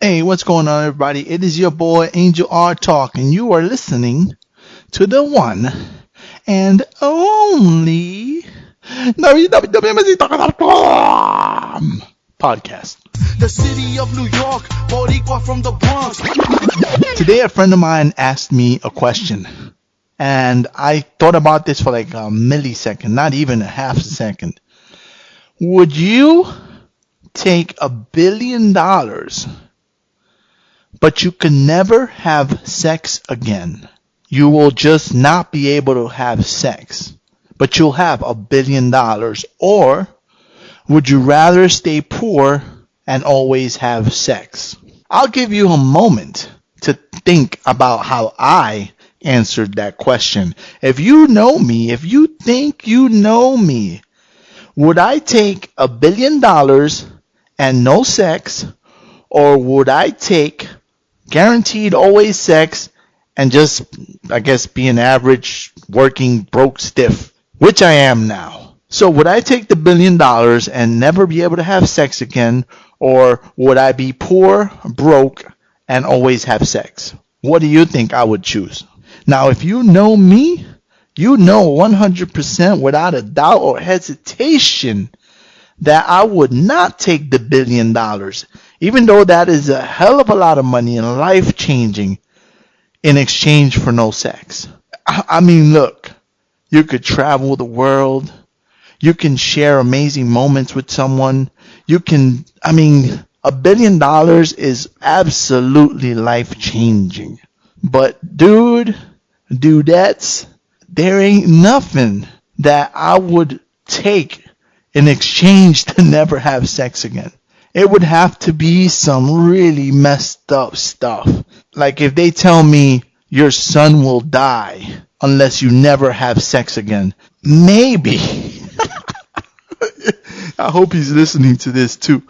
Hey, what's going on, everybody? It is your boy Angel R Talk, and you are listening to the one and only NYCTalking podcast. The city of New York, Boricua from the Bronx. Today, a friend of mine asked me a question, and I thought about this for like a millisecond, not even a half a second. Would you take $1 billion? But you can never have sex again. You will just not be able to have sex. But you'll have $1 billion. Or would you rather stay poor and always have sex? I'll give you a moment to think about how I answered that question. If you know me, if you think you know me, would I take $1 billion and no sex? Or would I take guaranteed always sex and just, I guess, be an average working broke stiff, which I am now? So would I take the $1 billion and never be able to have sex again, or would I be poor, broke, and always have sex? What do you think I would choose? Now, if you know me, you know 100% without a doubt or hesitation that I would not take the $1 billion, even though that is a hell of a lot of money and life-changing, in exchange for no sex. I mean, look, you could travel the world. You can share amazing moments with someone. $1 billion is absolutely life-changing. But dudettes, there ain't nothing that I would take in exchange to never have sex again. It would have to be some really messed up stuff. Like if they tell me your son will die unless you never have sex again, maybe. I hope he's listening to this too.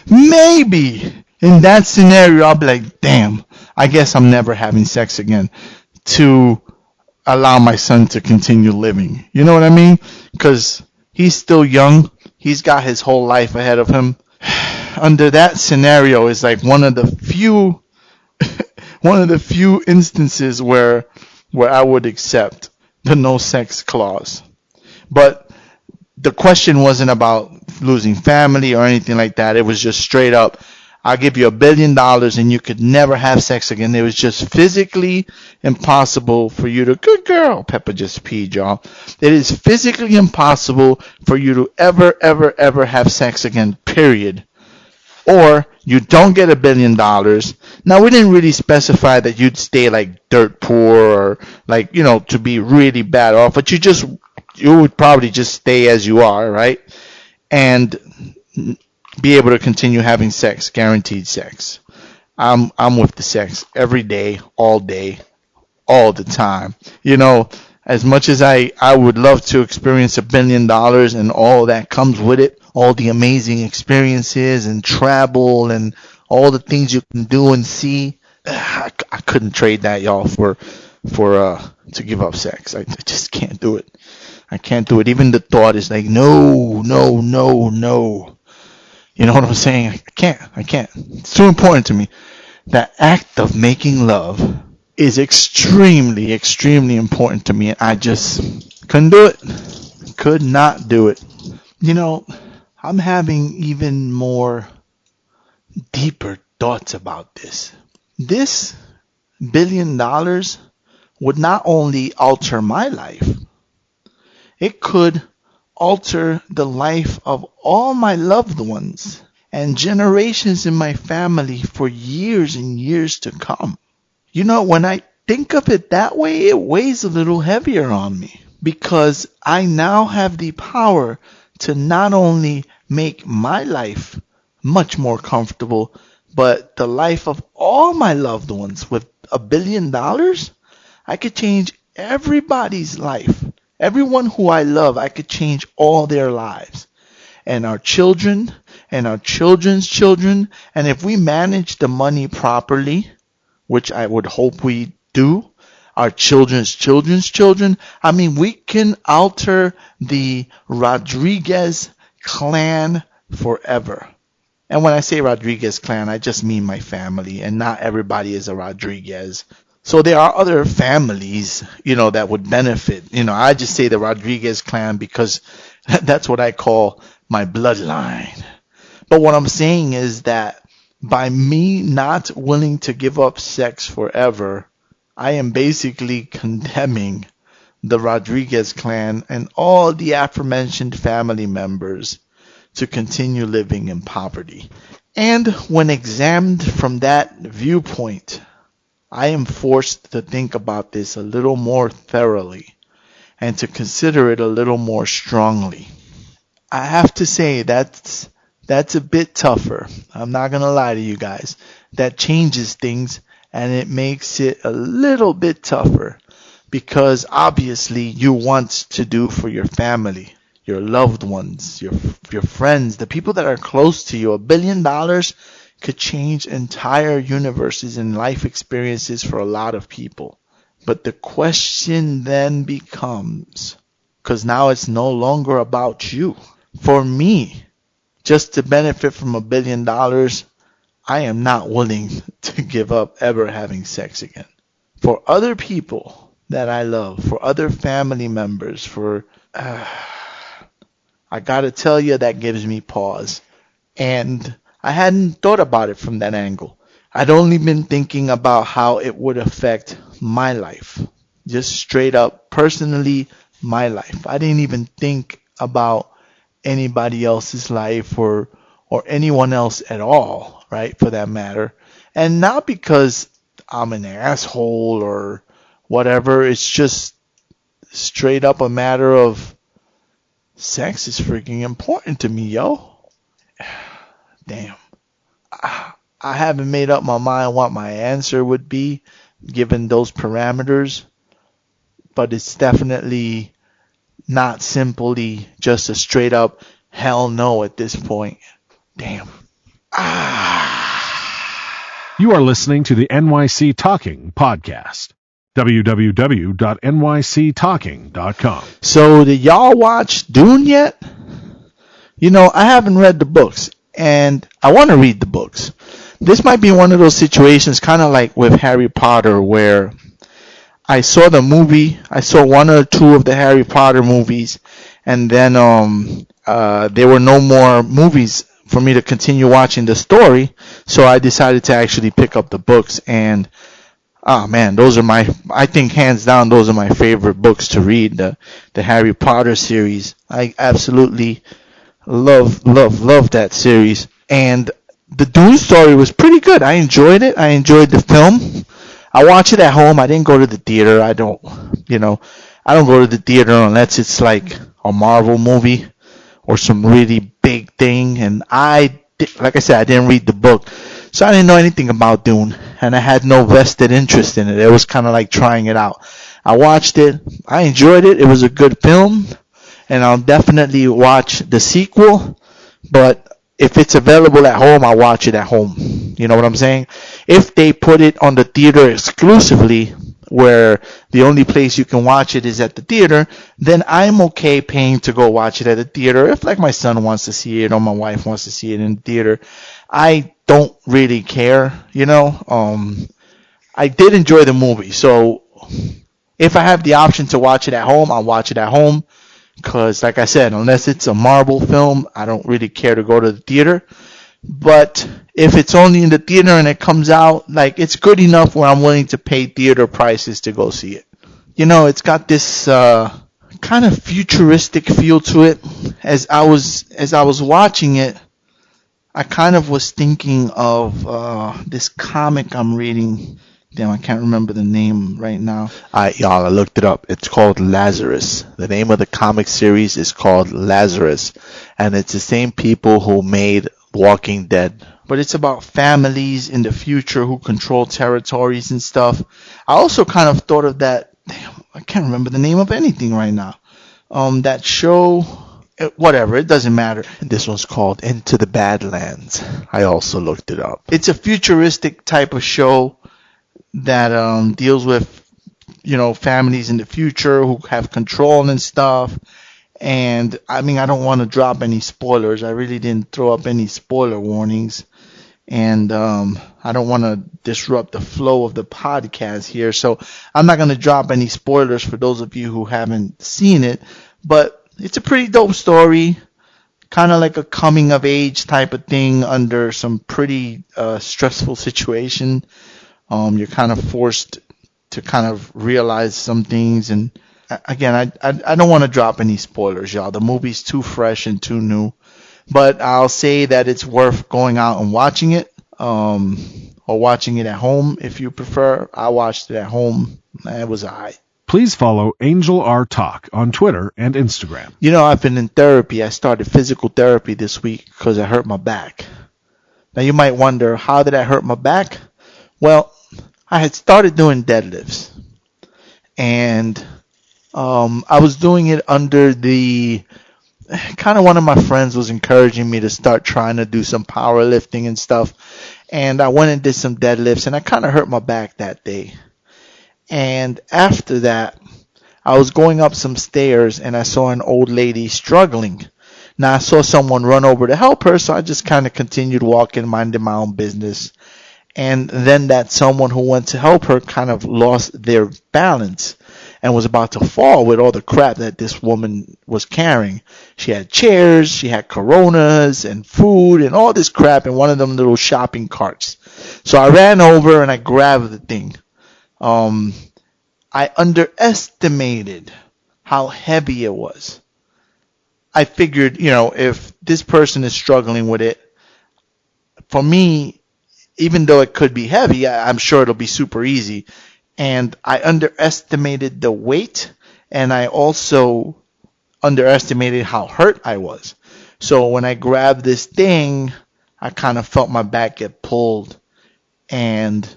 Maybe in that scenario, I'll be like, damn, I guess I'm never having sex again to allow my son to continue living. You know what I mean? Because he's still young. He's got his whole life ahead of him. Under that scenario is like one of the few instances where I would accept the no sex clause. But the question wasn't about losing family or anything like that. It was just straight up, I'll give you $1 billion and you could never have sex again. It was just physically impossible for you to, good girl, Peppa just peed, y'all. It is physically impossible for you to ever have sex again, period. Or you don't get $1 billion. Now, we didn't really specify that you'd stay like dirt poor or like, to be really bad off, but you would probably just stay as you are, right? And be able to continue having sex, guaranteed sex. I'm with the sex every day, all the time. As much as I would love to experience $1 billion and all that comes with it, all the amazing experiences and travel and all the things you can do and see, I couldn't trade that, y'all, for to give up sex. I just can't do it. I can't do it. Even the thought is like, no. You know what I'm saying? I can't. It's too important to me. That act of making love is extremely, extremely important to me. And I just couldn't do it. Could not do it. I'm having even more deeper thoughts about this. This $1 billion would not only alter my life, it could alter the life of all my loved ones and generations in my family for years and years to come. When I think of it that way, it weighs a little heavier on me because I now have the power to not only make my life much more comfortable, but the life of all my loved ones. With $1 billion, I could change everybody's life. Everyone who I love, I could change all their lives. And our children and our children's children. And if we manage the money properly, which I would hope we do, our children's children's children, we can alter the Rodriguez clan forever. And when I say Rodriguez clan, I just mean my family, and not everybody is a Rodriguez. So there are other families, that would benefit. I just say the Rodriguez clan because that's what I call my bloodline. But what I'm saying is that by me not willing to give up sex forever, I am basically condemning the Rodriguez clan and all the aforementioned family members to continue living in poverty. And when examined from that viewpoint, I am forced to think about this a little more thoroughly and to consider it a little more strongly. I have to say that's a bit tougher. I'm not going to lie to you guys. That changes things and it makes it a little bit tougher because obviously you want to do for your family, your loved ones, your friends, the people that are close to you. $1 billion could change entire universes and life experiences for a lot of people. But the question then becomes, because now it's no longer about you. For me, just to benefit from $1 billion, I am not willing to give up ever having sex again. For other people that I love, for other family members, I gotta tell you, that gives me pause. And I hadn't thought about it from that angle. I'd only been thinking about how it would affect my life. Just straight up, personally, my life. I didn't even think about anybody else's life or anyone else at all, right, for that matter. And not because I'm an asshole or whatever. It's just straight up a matter of sex is freaking important to me, yo. Damn. I haven't made up my mind what my answer would be given those parameters, but it's definitely not simply just a straight up hell no at this point. Damn. You are listening to the NYC Talking podcast. www.nyctalking.com. So did y'all watch Dune yet? I haven't read the books, and I want to read the books. This might be one of those situations kind of like with Harry Potter where I saw the movie, I saw one or two of the Harry Potter movies, and then there were no more movies for me to continue watching the story, so I decided to actually pick up the books, and oh man, I think hands down, those are my favorite books to read, the Harry Potter series. I absolutely love that series, and the Dune story was pretty good. I enjoyed it. I enjoyed the film. I watch it at home. I didn't go to the theater. I don't go to the theater unless it's like a Marvel movie or some really big thing. And like I said, I didn't read the book, so I didn't know anything about Dune, and I had no vested interest in it. It was kind of like trying it out. I watched it. I enjoyed it. It was a good film, and I'll definitely watch the sequel. But if it's available at home, I'll watch it at home. You know what I'm saying? If they put it on the theater exclusively, where the only place you can watch it is at the theater, then I'm okay paying to go watch it at the theater. If like my son wants to see it or my wife wants to see it in the theater, I don't really care, I did enjoy the movie, so if I have the option to watch it at home, I'll watch it at home. Because, like I said, unless it's a Marvel film, I don't really care to go to the theater. But if it's only in the theater and it comes out, like, it's good enough where I'm willing to pay theater prices to go see it. It's got this kind of futuristic feel to it. As I was watching it, I kind of was thinking of this comic I'm reading. Damn, I can't remember the name right now. Alright, y'all, I looked it up. It's called Lazarus. The name of the comic series is called Lazarus. And it's the same people who made Walking Dead. But it's about families in the future who control territories and stuff. I also kind of thought of that. Damn, I can't remember the name of anything right now. That show, whatever, it doesn't matter. This one's called Into the Badlands. I also looked it up. It's a futuristic type of show that deals with families in the future who have control and stuff, And I mean, I don't want to drop any spoilers. I really didn't throw up any spoiler warnings. And I don't want to disrupt the flow of the podcast here. So I'm not going to drop any spoilers for those of you who haven't seen it. But it's a pretty dope story. Kind of like a coming of age type of thing under some pretty stressful situation. You're kind of forced to kind of realize some things. And again, I don't want to drop any spoilers, y'all. The movie's too fresh and too new. But I'll say that it's worth going out and watching it, or watching it at home if you prefer. I watched it at home. It was alright. Please follow Angel R Talk on Twitter and Instagram. You know, I've been in therapy. I started physical therapy this week because I hurt my back. Now you might wonder, how did I hurt my back? Well, I had started doing deadlifts, and I was doing it under the kind of, one of my friends was encouraging me to start trying to do some powerlifting and stuff, and I went and did some deadlifts, and I kind of hurt my back that day. And after that, I was going up some stairs, and I saw an old lady struggling. Now I saw someone run over to help her, so I just kind of continued walking, minding my own business. And then that someone who went to help her kind of lost their balance and was about to fall with all the crap that this woman was carrying. She had chairs, she had Coronas and food and all this crap in one of them little shopping carts. So I ran over and I grabbed the thing. I underestimated how heavy it was. I figured, if this person is struggling with it, for me, even though it could be heavy, I'm sure it'll be super easy. And I underestimated the weight, and I also underestimated how hurt I was. So when I grabbed this thing, I kind of felt my back get pulled, and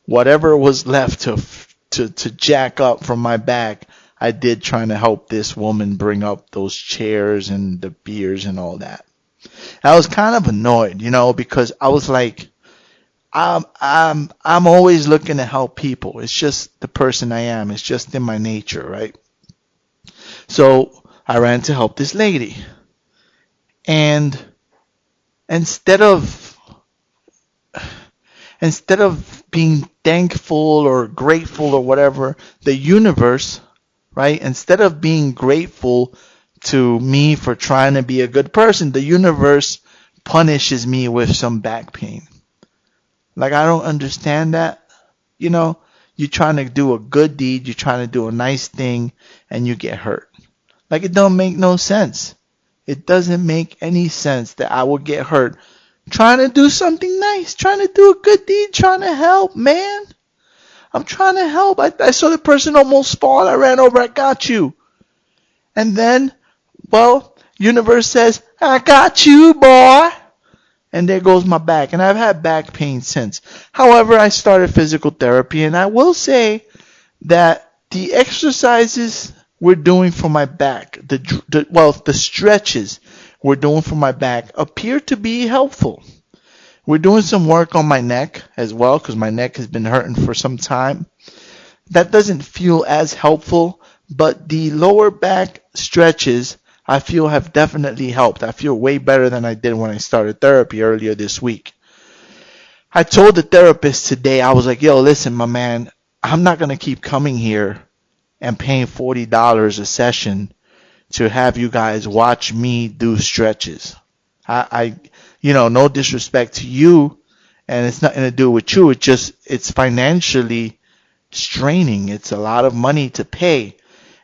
whatever was left to jack up from my back, I did, trying to help this woman bring up those chairs and the beers and all that. I was kind of annoyed, because I was like, I'm always looking to help people. It's just the person I am. It's just in my nature, right? So I ran to help this lady. And instead of being thankful or grateful or whatever, the universe, right? Instead of being grateful to me for trying to be a good person, the universe punishes me with some back pain. Like, I don't understand that. You're trying to do a good deed, you're trying to do a nice thing, and you get hurt. Like, it don't make no sense. It doesn't make any sense that I would get hurt trying to do something nice, trying to do a good deed, trying to help, man. I'm trying to help. I saw the person almost fall. I ran over. I got you. And then, universe says, I got you, boy. And there goes my back. And I've had back pain since. However, I started physical therapy, and I will say that the exercises we're doing for my back, the stretches we're doing for my back appear to be helpful. We're doing some work on my neck as well, because my neck has been hurting for some time. That doesn't feel as helpful, but the lower back stretches I feel have definitely helped. I feel way better than I did when I started therapy earlier this week. I told the therapist today, I was like, yo, listen, my man, I'm not going to keep coming here and paying $40 a session to have you guys watch me do stretches. No disrespect to you, and it's nothing to do with you. It's financially straining. It's a lot of money to pay.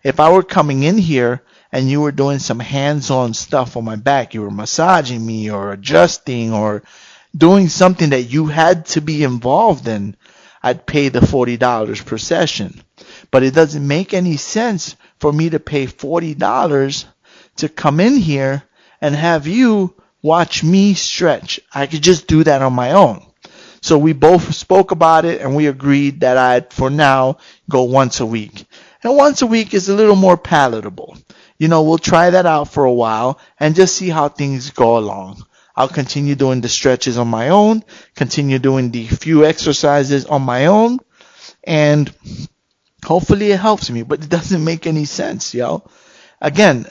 If I were coming in here and you were doing some hands-on stuff on my back, you were massaging me or adjusting or doing something that you had to be involved in, I'd pay the $40 per session. But it doesn't make any sense for me to pay $40 to come in here and have you watch me stretch. I could just do that on my own. So we both spoke about it, and we agreed that I'd, for now, go once a week. And once a week is a little more palatable. We'll try that out for a while and just see how things go along. I'll continue doing the stretches on my own, continue doing the few exercises on my own, and hopefully it helps me. But it doesn't make any sense, yo. Again,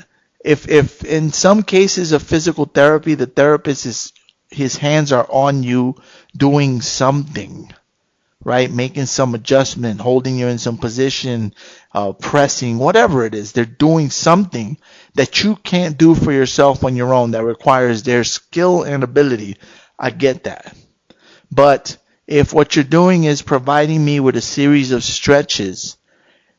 If in some cases of physical therapy, the therapist his hands are on you doing something, right? Making some adjustment, holding you in some position, pressing, whatever it is. They're doing something that you can't do for yourself on your own that requires their skill and ability. I get that. But if what you're doing is providing me with a series of stretches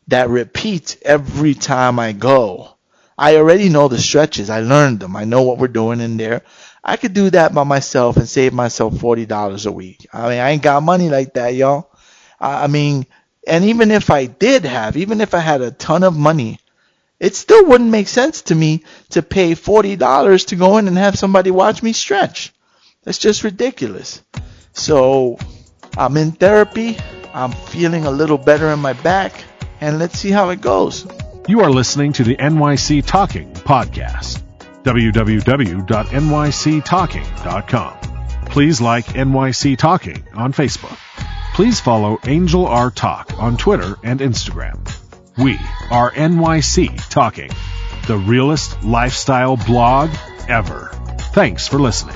that repeat every time I go, I already know the stretches. I learned them. I know what we're doing in there. I could do that by myself and save myself $40 a week. I mean, I ain't got money like that, y'all. I mean, and even if I had a ton of money, it still wouldn't make sense to me to pay $40 to go in and have somebody watch me stretch. That's just ridiculous. So I'm in therapy. I'm feeling a little better in my back, and let's see how it goes. You are listening to the NYC Talking podcast. www.nyctalking.com. Please like NYC Talking on Facebook. Please follow Angel R Talk on Twitter and Instagram. We are NYC Talking, the realest lifestyle blog ever. Thanks for listening.